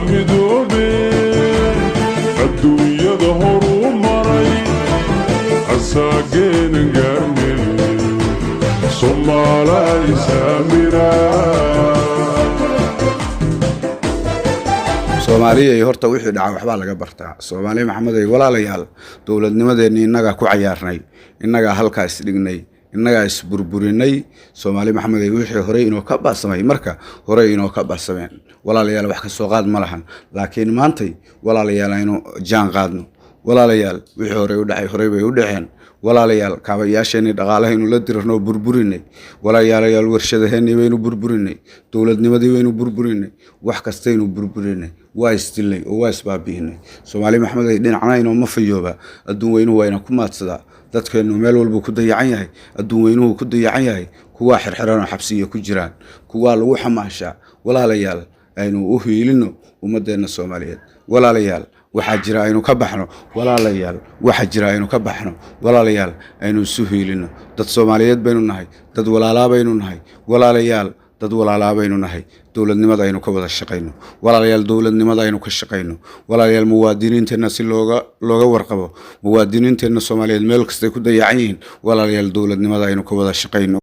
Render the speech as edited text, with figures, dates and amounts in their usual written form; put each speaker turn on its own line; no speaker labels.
مدوبين الدنيا ظهروا مري الساقين قرني ثم لا يسامنا
Soomaaliya horta wixii dhacay waxba laga bartaa Soomaaliya maxamed ay walaalayaal dawladnimadeena inaga ku ciyaarnay inaga halkaas dhignay inaga is burburinay Soomaaliya maxamed ay wixii hore inoo ka baasamay marka hore inoo ka baasameen walaalayaal wax ka soo qaad ma lahan laakiin maantay walaalayaal aynu jaan qaadno walaalayaal wixii hore u dhacay hore bay u dhaceen walaalayaal kaabayaasheenii dhaqaalaheenu la dirno burburinay walaalayaal warshadaheennii baynu burburinay dawladnimadii baynu burburinay wax kastaynu burburinay waa istilay oo waa isbaabiinay Soomaaliya maxamed ay dhinacna inoo ma fayooba adduun weynuhu wayna ku maadsada dadkeenu meel walba ku dayacan yahay adduun weynuhu ku dayacan yahay kuwa xirxiran xabsiyo ku jiraan kuwa lagu xamaasha walaalayaal aynu u hiilino ummadeena Soomaaliyeed walaalayaal waxa jira aynu ka baxno walaalayaal waxa jira aynu ka baxno walaalayaal aynu isu hiilino dad Soomaaliyeed baynu nahay dad walaalaha baynu nahay walaalayaal dad walaalaha baynu nahay dawladnimada aynu ka wada shaqeyno walaalayaal dawladnimada aynu ka shaqeyno walaalayaal muwaadiniinteena si looga warqabo muwaadiniinteena Soomaaliyeed meel kasta ku dayacan yihiin walaalayaal dawladnimada aynu ka wada shaqeyno